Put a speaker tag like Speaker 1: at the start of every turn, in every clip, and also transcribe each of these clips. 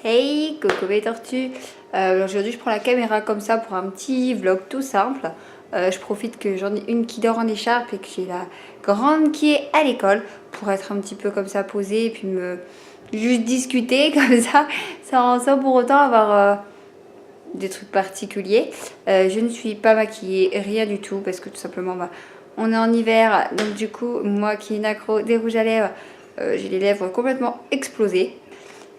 Speaker 1: Hey, coucou mes tortues. Aujourd'hui je prends la caméra comme ça pour un petit vlog tout simple. Je profite que j'en ai une qui dort en écharpe et que j'ai la grande qui est à l'école pour être un petit peu comme ça posée et puis juste discuter comme ça sans pour autant avoir des trucs particuliers. Je ne suis pas maquillée, rien du tout parce que tout simplement on est en hiver, donc du coup moi qui ai une accro des rouges à lèvres, j'ai les lèvres complètement explosées.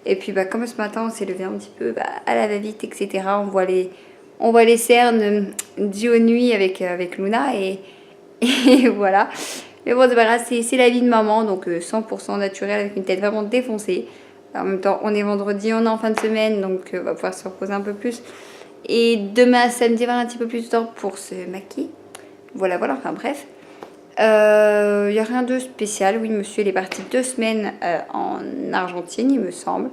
Speaker 1: Et puis comme ce matin on s'est levé un petit peu à la va-vite, etc. On voit les cernes dues aux nuits avec Luna et voilà. Mais bon, c'est pas grave, c'est la vie de maman, donc 100% naturel avec une tête vraiment défoncée. En même temps, on est vendredi, on est en fin de semaine, donc on va pouvoir se reposer un peu plus. Et demain, samedi, on va avoir un petit peu plus de temps pour se maquiller. Voilà, enfin bref. Il n'y a rien de spécial. Oui, monsieur, il est parti 2 semaines en Argentine, il me semble.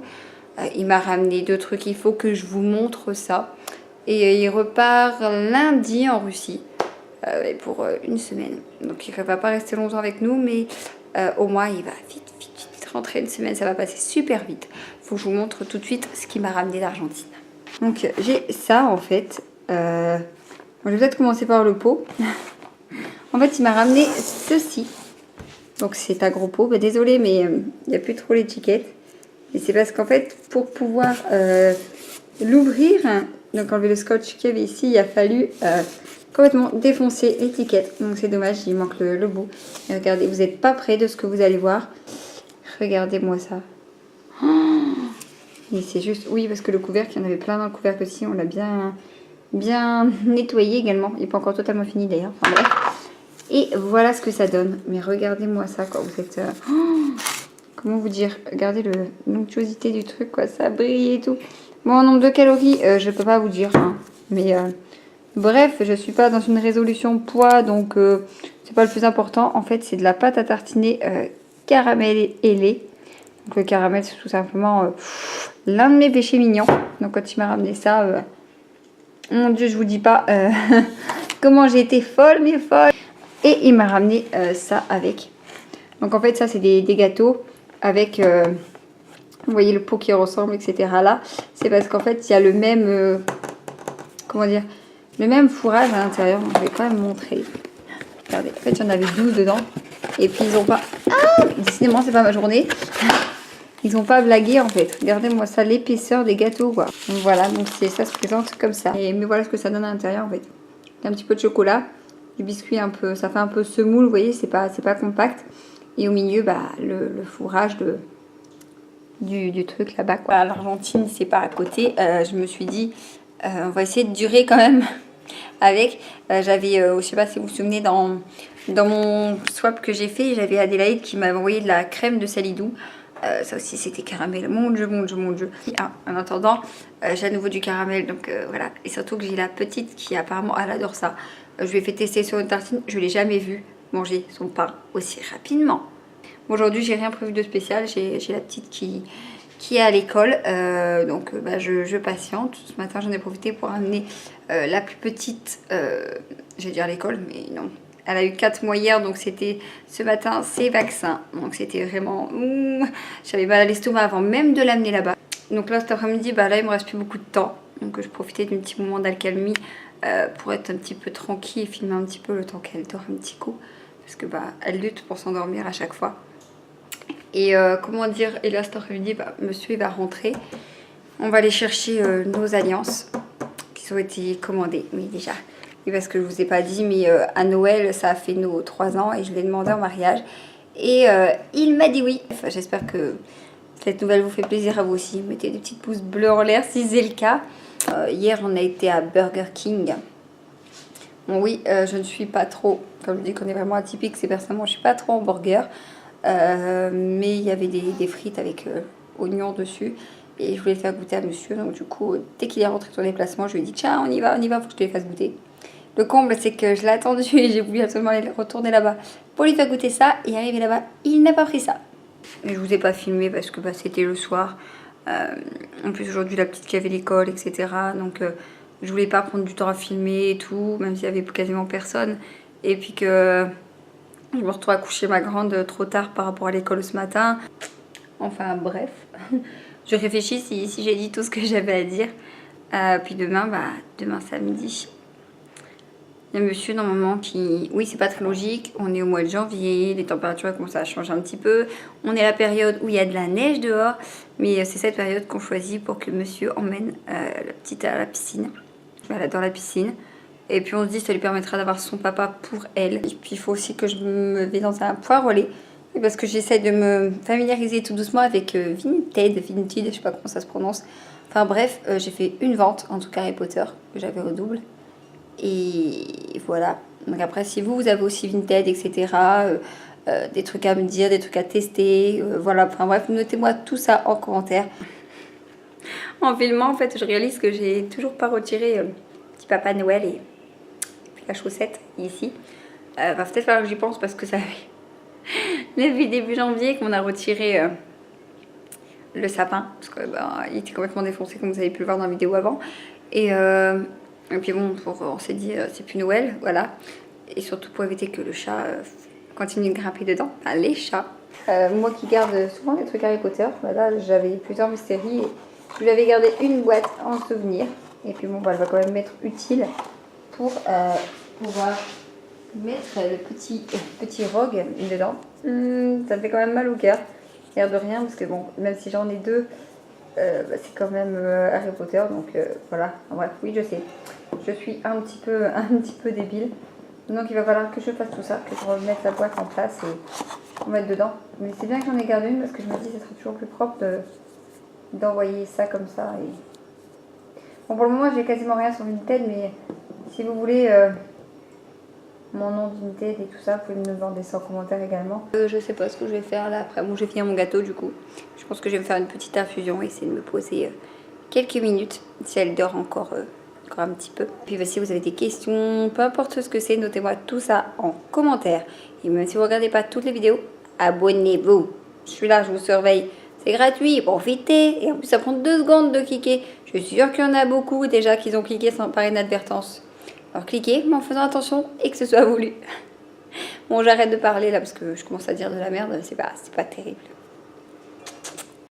Speaker 1: Il m'a ramené 2 trucs, il faut que je vous montre ça. Et il repart lundi en Russie pour 1 semaine. Donc il ne va pas rester longtemps avec nous, mais au moins il va vite rentrer 1 semaine, ça va passer super vite. Il faut que je vous montre tout de suite ce qu'il m'a ramené d'Argentine. Donc j'ai ça en fait. Je vais peut-être commencer par le pot. En fait, il m'a ramené ceci. Donc, c'est un gros pot. Désolée, mais il n'y a plus trop l'étiquette. Et c'est parce qu'en fait, pour pouvoir l'ouvrir, donc enlever le scotch qu'il y avait ici, il a fallu complètement défoncer l'étiquette. Donc, c'est dommage, il manque le bout. Et regardez, vous n'êtes pas près de ce que vous allez voir. Regardez-moi ça. Oh, et c'est juste... Oui, parce que le couvercle, il y en avait plein dans le couvercle aussi. On l'a bien nettoyé également. Il n'est pas encore totalement fini d'ailleurs. Enfin, bref. Et voilà ce que ça donne. Mais regardez-moi ça, quoi. Vous êtes... comment vous dire? Regardez l'onctuosité du truc, quoi. Ça brille et tout. Bon, en nombre de calories, je peux pas vous dire. Hein. Mais bref, je suis pas dans une résolution poids, donc c'est pas le plus important. En fait, c'est de la pâte à tartiner caramel et lait. Donc le caramel, c'est tout simplement l'un de mes péchés mignons. Donc quand il m'a ramené ça, mon Dieu, je vous dis pas comment j'ai été folle, mais folle. Et il m'a ramené ça avec. Donc en fait ça c'est des gâteaux avec, vous voyez le pot qui ressemble, etc. là. C'est parce qu'en fait il y a le même, comment dire, le même fourrage à l'intérieur. Je vais quand même montrer. Regardez, en fait il y en avait 12 dedans. Et puis ils ont pas... Ah, décidément c'est pas ma journée. Ils ont pas blagué en fait. Regardez-moi ça, l'épaisseur des gâteaux quoi. Donc voilà, donc ça se présente comme ça. Mais voilà ce que ça donne à l'intérieur en fait. Un petit peu de chocolat. Du biscuit un peu, ça fait un peu semoule, vous voyez, c'est pas compact. Et au milieu, le fourrage du truc là-bas, quoi. L'Argentine, c'est pas à côté. Je me suis dit, on va essayer de durer quand même avec. J'avais, je sais pas si vous vous souvenez, dans mon swap que j'ai fait, j'avais Adélaïde qui m'avait envoyé de la crème de Salidou. Ça aussi, c'était caramel. Mon Dieu. Ah, en attendant, j'ai à nouveau du caramel, donc voilà. Et surtout que j'ai la petite qui apparemment, elle adore ça. Je lui ai fait tester sur une tartine, je ne l'ai jamais vue manger son pain aussi rapidement. Aujourd'hui, j'ai rien prévu de spécial, j'ai la petite qui est à l'école, donc je patiente. Ce matin, j'en ai profité pour amener la plus petite, je vais dire à l'école, mais non. Elle a eu 4 mois hier, donc c'était ce matin ses vaccins. Donc c'était vraiment... J'avais mal à l'estomac avant même de l'amener là-bas. Donc là, cet après-midi, là, il me reste plus beaucoup de temps. Donc je profitais d'un petit moment d'accalmie pour être un petit peu tranquille et filmer un petit peu le temps qu'elle dort un petit coup. Parce que elle lutte pour s'endormir à chaque fois. Et comment dire, et là cet après-midi, monsieur il va rentrer. On va aller chercher nos alliances qui ont été commandées, oui déjà. Oui, parce que je vous ai pas dit, mais à Noël, ça a fait nos 3 ans et je l'ai demandé en mariage. Et il m'a dit oui. Enfin, j'espère que cette nouvelle vous fait plaisir à vous aussi. Mettez des petites pouces bleus en l'air si c'est le cas. Hier, on a été à Burger King. Bon, oui, je ne suis pas trop, comme je dis qu'on est vraiment atypique, c'est personnellement, je ne suis pas trop en burger. Mais il y avait des frites avec oignons dessus. Et je voulais le faire goûter à monsieur. Donc du coup, dès qu'il est rentré sur les déplacement, je lui ai dit tiens, on y va, faut que je te les fasse goûter. Le comble, c'est que je l'ai attendu et j'ai voulu absolument aller retourner là-bas pour lui faire goûter ça. Et arrivé là-bas, il n'a pas pris ça. Et je vous ai pas filmé parce que c'était le soir. En plus, aujourd'hui, la petite qui avait l'école, etc. Donc, je voulais pas prendre du temps à filmer et tout, même s'il y avait quasiment personne. Et puis que je me retrouve à coucher ma grande trop tard par rapport à l'école ce matin. Enfin bref, je réfléchis si j'ai dit tout ce que j'avais à dire. Puis demain, demain samedi, il y a monsieur normalement qui... Oui, c'est pas très logique, on est au mois de janvier, les températures commencent à changer un petit peu. On est à la période où il y a de la neige dehors, mais c'est cette période qu'on choisit pour que monsieur emmène la petite à la piscine. Voilà, dans la piscine. Et puis on se dit ça lui permettra d'avoir son papa pour elle. Et puis il faut aussi que je me vais dans un poirelet. Parce que j'essaie de me familiariser tout doucement avec Vinted, je sais pas comment ça se prononce. Enfin bref, j'ai fait une vente, en tout cas Harry Potter, que j'avais au double. Et voilà. Donc après, si vous avez aussi Vinted, etc., des trucs à me dire, des trucs à tester, voilà. Enfin bref, notez-moi tout ça en commentaire. En filmant, en fait, je réalise que j'ai toujours pas retiré petit Papa Noël et puis la chaussette ici. Va peut-être falloir que j'y pense parce que ça fait depuis début janvier qu'on a retiré le sapin. Parce que il était complètement défoncé comme vous avez pu le voir dans la vidéo avant. Et puis bon, on s'est dit c'est plus Noël, voilà. Et surtout pour éviter que le chat continue de grimper dedans. Enfin, les chats. Moi qui garde souvent des trucs Harry Potter, voilà, j'avais plusieurs mystéries. Je lui avais gardé une boîte en souvenir. Et puis bon, elle va quand même m'être utile pour pouvoir mettre le petit rogue dedans. Ça me fait quand même mal au cœur, l'air de rien, parce que bon, même si j'en ai deux, c'est quand même Harry Potter, donc voilà. En bref, oui, je sais, je suis un petit peu débile, donc il va falloir que je fasse tout ça, que je remette la boîte en place et on mette dedans. Mais c'est bien que j'en ai gardé une, parce que je me dis que ce serait toujours plus propre d'envoyer ça comme ça. Et... Bon, pour le moment, j'ai quasiment rien sur Vinted, mais si vous voulez mon nom Vinted et tout ça, vous pouvez me demander ça en commentaire également. Je sais pas ce que je vais faire là après. Bon, je vais finir mon gâteau du coup. Je pense que je vais me faire une petite infusion et essayer de me poser quelques minutes si elle dort encore un petit peu. Puis si vous avez des questions, peu importe ce que c'est, notez-moi tout ça en commentaire. Et même si vous regardez pas toutes les vidéos, abonnez-vous. Je suis là, je vous surveille. C'est gratuit, profitez. Et en plus, ça prend 2 secondes de cliquer. Je suis sûre qu'il y en a beaucoup déjà qui ont cliqué sans par inadvertance. Alors cliquez, mais en faisant attention et que ce soit voulu. Bon, j'arrête de parler là parce que je commence à dire de la merde, c'est pas terrible.